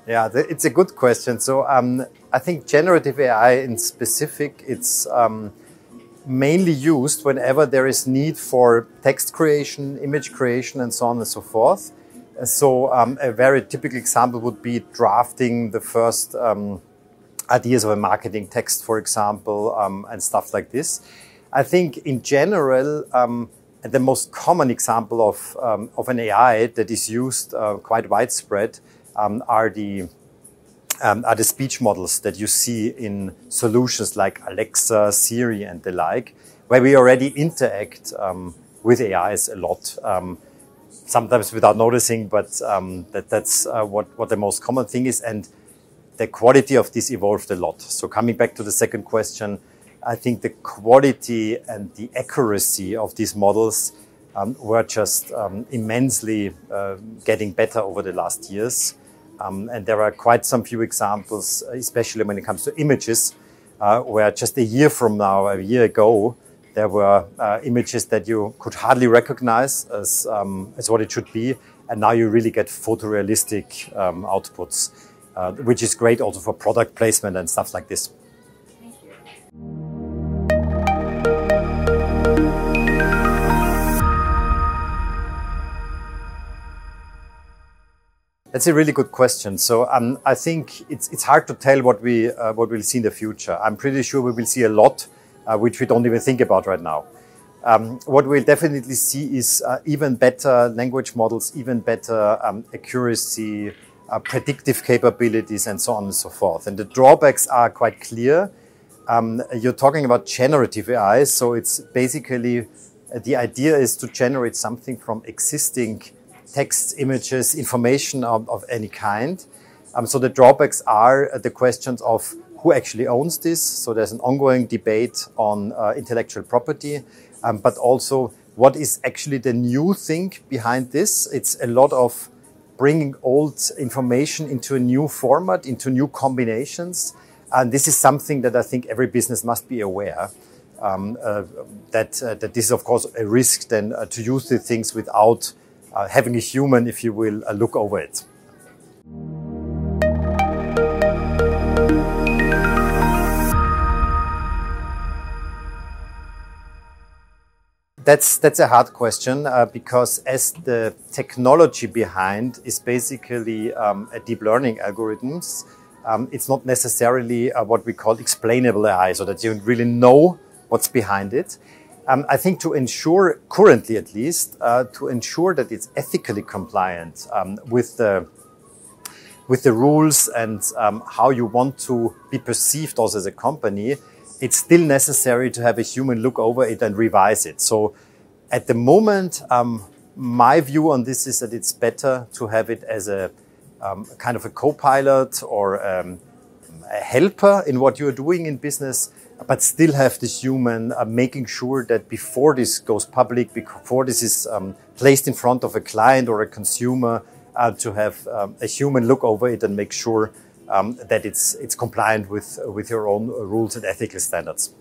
Yeah, it's a good question. So I think generative AI in specific, it's mainly used whenever there is need for text creation, image creation, and so on and so forth. So a very typical example would be drafting the first ideas of a marketing text, for example, and stuff like this. I think in general, the most common example of an AI that is used quite widespread are the speech models that you see in solutions like Alexa, Siri, and the like, where we already interact with AIs a lot. Sometimes without noticing, but that's what the most common thing is. And the quality of this evolved a lot. So coming back to the second question, I think the quality and the accuracy of these models were just immensely getting better over the last years. And there are quite some few examples, especially when it comes to images, where just a year ago, there were images that you could hardly recognize as what it should be. And now you really get photorealistic outputs, which is great also for product placement and stuff like this. Thank you. That's a really good question. So I think it's hard to tell what we'll see in the future. I'm pretty sure we will see a lot which we don't even think about right now. What we'll definitely see is even better language models, even better accuracy, predictive capabilities, and so on and so forth. And the drawbacks are quite clear. You're talking about generative AI, so it's basically the idea is to generate something from existing text, images, information of any kind. So the drawbacks are the questions of who actually owns this. So there's an ongoing debate on intellectual property, but also what is actually the new thing behind this. It's a lot of bringing old information into a new format, into new combinations. And this is something that I think every business must be aware that this is, of course, a risk then to use the things without having a human, if you will, look over it. That's a hard question because as the technology behind is basically a deep learning algorithms, it's not necessarily what we call explainable AI, so that you really know what's behind it. I think to ensure, currently at least, to ensure that it's ethically compliant with the rules and how you want to be perceived also as a company, it's still necessary to have a human look over it and revise it. So at the moment, my view on this is that it's better to have it as a kind of a co-pilot or a helper in what you're doing in business, but still have this human making sure that before this goes public, before this is placed in front of a client or a consumer, to have a human look over it and make sure that it's compliant with your own rules and ethical standards.